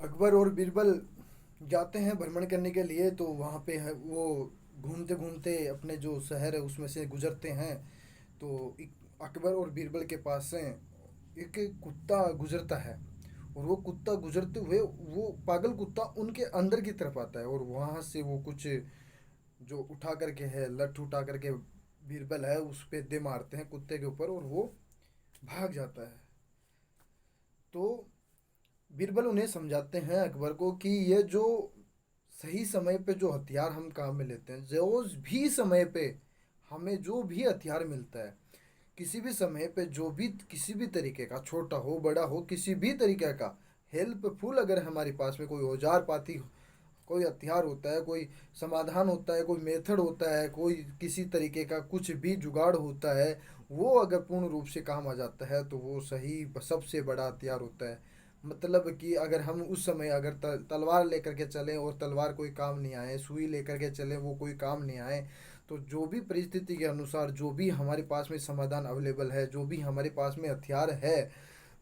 अकबर और बीरबल जाते हैं भ्रमण करने के लिए। तो वहाँ पे है वो घूमते घूमते अपने जो शहर है उसमें से गुजरते हैं। तो अकबर और बीरबल के पास से एक कुत्ता गुजरता है। और वो कुत्ता गुजरते हुए वो पागल कुत्ता उनके अंदर की तरफ आता है और वहाँ से वो कुछ जो उठा करके है लठ उठा करके बीरबल है उस पे दे मारते हैं कुत्ते के ऊपर और वो भाग जाता है। तो बीरबल उन्हें समझाते हैं अकबर को कि ये जो सही समय पे जो हथियार हम काम में लेते हैं, जो भी समय पे हमें जो भी हथियार मिलता है, किसी भी समय पे जो भी किसी भी तरीके का, छोटा हो बड़ा हो, किसी भी तरीके का हेल्पफुल अगर हमारे पास में कोई औजार पाती, कोई हथियार होता है, कोई समाधान होता है, कोई मेथड होता है, कोई किसी तरीके का कुछ भी जुगाड़ होता है, वो अगर पूर्ण रूप से काम आ जाता है तो वो सही सबसे बड़ा हथियार होता है। मतलब कि अगर हम उस समय अगर तलवार लेकर के चलें और तलवार कोई काम नहीं आए, सुई लेकर के चलें वो कोई काम नहीं आए, तो जो भी परिस्थिति के अनुसार जो भी हमारे पास में समाधान अवेलेबल है, जो भी हमारे पास में हथियार है,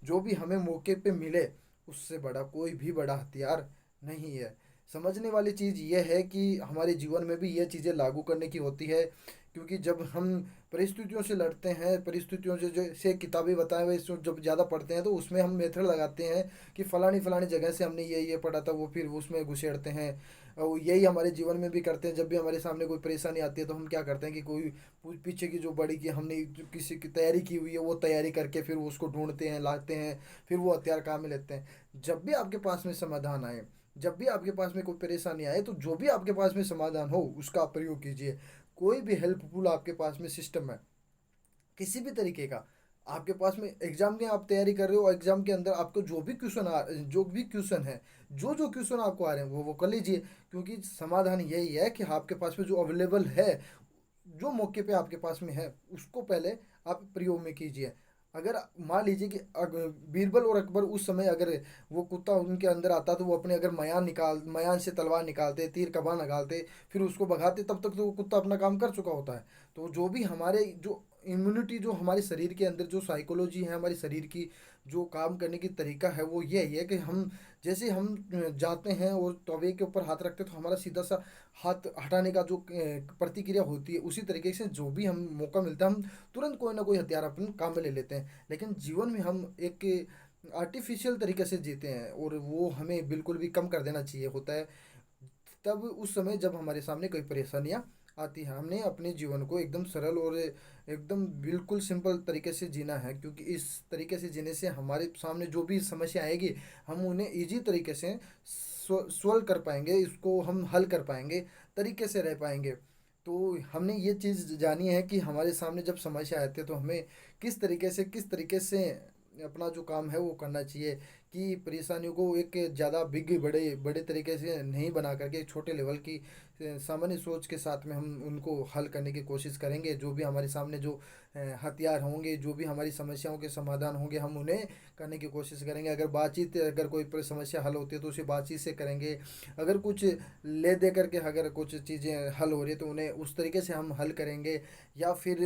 जो भी हमें मौके पे मिले, उससे बड़ा कोई भी बड़ा हथियार नहीं है। समझने वाली चीज़ ये है कि हमारे जीवन में भी ये चीज़ें लागू करने की होती है। क्योंकि जब हम परिस्थितियों से लड़ते हैं, परिस्थितियों से जैसे किताबें बताए हुए जब ज़्यादा पढ़ते हैं तो उसमें हम मेथड लगाते हैं कि फ़लानी फ़लानी जगह से हमने ये पढ़ा था, वो फिर उसमें घुसेड़ते हैं। और यही हमारे जीवन में भी करते हैं। जब भी हमारे सामने कोई परेशानी आती है तो हम क्या करते हैं कि कोई पीछे की जो बड़ी की हमने जो किसी की तैयारी की हुई है वो तैयारी करके फिर उसको ढूंढते हैं, लाते हैं, फिर वो हथियार काम में लेते हैं। जब भी आपके पास में समाधान आए, जब भी आपके पास में कोई परेशानी आए, तो जो भी आपके पास में समाधान हो उसका आप प्रयोग कीजिए। कोई भी हेल्पफुल आपके पास में सिस्टम है किसी भी तरीके का, आपके पास में एग्जाम की आप तैयारी कर रहे हो, एग्जाम के अंदर आपको जो भी क्वेश्चन है, जो जो क्वेश्चन आपको आ रहे हैं वो कर लीजिए। क्योंकि समाधान यही है कि आपके पास में जो अवेलेबल है, जो मौके पे आपके पास में है, उसको पहले आप प्रयोग में कीजिए। अगर मान लीजिए कि बीरबल और अकबर उस समय अगर वो कुत्ता उनके अंदर आता तो वो अपने अगर मयान से तलवार निकालते, तीर कमान निकालते, फिर उसको भगाते, तब तक तो वो कुत्ता अपना काम कर चुका होता है। तो जो भी हमारे जो इम्यूनिटी, जो हमारे शरीर के अंदर जो साइकोलॉजी है, हमारे शरीर की जो काम करने की तरीका है, वो ये है कि हम जैसे हम जाते हैं और तवे के ऊपर हाथ रखते हैं तो हमारा सीधा सा हाथ हटाने का जो प्रतिक्रिया होती है, उसी तरीके से जो भी हम मौका मिलता है हम तुरंत कोई ना कोई हथियार अपने काम में ले लेते हैं। लेकिन जीवन में हम एक आर्टिफिशियल तरीके से जीते हैं और वो हमें बिल्कुल भी कम कर देना चाहिए होता है। तब उस समय जब हमारे सामने कोई परेशानियाँ आती हैं, हमने अपने जीवन को एकदम सरल और एकदम बिल्कुल सिंपल तरीके से जीना है। क्योंकि इस तरीके से जीने से हमारे सामने जो भी समस्या आएगी, हम उन्हें इजी तरीके से सॉल्व कर पाएंगे, इसको हम हल कर पाएंगे, तरीके से रह पाएंगे। तो हमने ये चीज़ जानी है कि हमारे सामने जब समस्या आती है तो हमें किस तरीके से अपना जो काम है वो करना चाहिए। कि परेशानियों को एक ज़्यादा बिग बड़े बड़े तरीके से नहीं बना करके छोटे लेवल की सामान्य सोच के साथ में हम उनको हल करने की कोशिश करेंगे। जो भी हमारे सामने जो हथियार होंगे, जो भी हमारी समस्याओं के समाधान होंगे, हम उन्हें करने की कोशिश करेंगे। अगर कोई समस्या हल होती है तो उसे बातचीत से करेंगे। अगर कुछ ले दे करके अगर कुछ चीज़ें हल हो रही है तो उन्हें उस तरीके से हम हल करेंगे। या फिर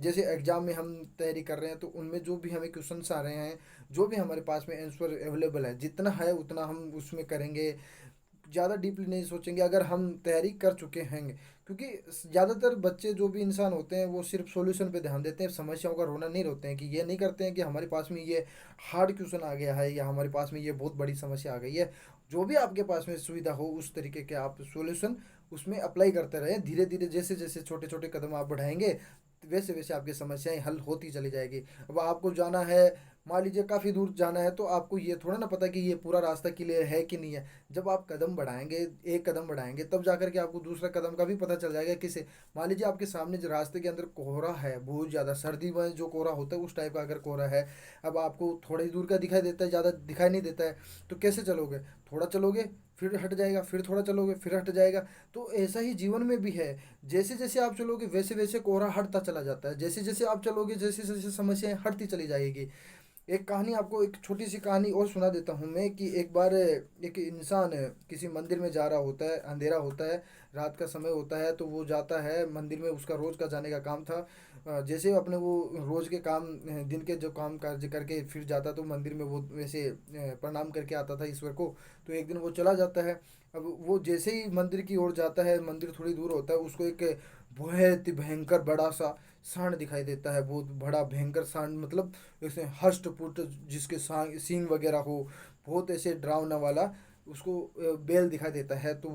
जैसे एग्ज़ाम में हम तैयारी कर रहे हैं तो उनमें जो भी हमें क्वेश्चंस आ रहे हैं, जो भी हमारे पास में आंसर अवेलेबल है, जितना है उतना हम उसमें करेंगे। ज़्यादा डीपली नहीं सोचेंगे अगर हम तैयारी कर चुके हैं। क्योंकि ज़्यादातर बच्चे जो भी इंसान होते हैं वो सिर्फ सॉल्यूशन पे ध्यान देते हैं, समस्याओं का रोना नहीं रोते हैं। कि ये नहीं करते हैं कि हमारे पास में ये हार्ड क्वेश्चन आ गया है या हमारे पास में ये बहुत बड़ी समस्या आ गई है। जो भी आपके पास में सुविधा हो उस तरीके के आप सॉल्यूशन उसमें अप्लाई करते रहें। धीरे धीरे जैसे जैसे छोटे छोटे कदम आप बढ़ाएंगे वैसे वैसे आपकी समस्याएं हल होती चली जाएगी। अब आपको जाना है, मान लीजिए काफ़ी दूर जाना है, तो आपको ये थोड़ा ना पता कि ये पूरा रास्ता क्लियर है कि नहीं है। जब आप कदम बढ़ाएंगे, एक कदम बढ़ाएंगे, तब जाकर के आपको दूसरा कदम का भी पता चल जाएगा। किसे मान लीजिए आपके सामने जो रास्ते के अंदर कोहरा है, बहुत ज़्यादा सर्दी में जो कोहरा होता है उस टाइप का अगर कोहरा है, अब आपको थोड़ी दूर का दिखाई देता है, ज़्यादा दिखाई नहीं देता है, तो कैसे चलोगे? थोड़ा चलोगे फिर हट जाएगा, फिर थोड़ा चलोगे फिर हट जाएगा। तो ऐसा ही जीवन में भी है। जैसे जैसे आप चलोगे वैसे वैसे कोहरा हटता चला जाता है, जैसे जैसे आप चलोगे जैसे जैसे समस्याएं हटती चली जाएगी। एक कहानी आपको, एक छोटी सी कहानी और सुना देता हूँ मैं, कि एक बार एक इंसान किसी मंदिर में जा रहा होता है, अंधेरा होता है, रात का समय होता है, तो वो जाता है मंदिर में, उसका रोज का जाने का काम था। जैसे ही अपने वो रोज के काम, दिन के जो काम कार्य करके फिर जाता, तो मंदिर में वो वैसे प्रणाम करके आता था ईश्वर को। तो एक दिन वो चला जाता है। अब वो जैसे ही मंदिर की ओर जाता है, मंदिर थोड़ी दूर होता है, उसको एक बहुत ही भयंकर बड़ा सा सांड दिखाई देता है, बहुत बड़ा भयंकर सांड, मतलब जैसे हष्ट पुष्ट, जिसके सींग वगैरह हो, बहुत ऐसे डरावना वाला उसको बैल दिखाई देता है। तो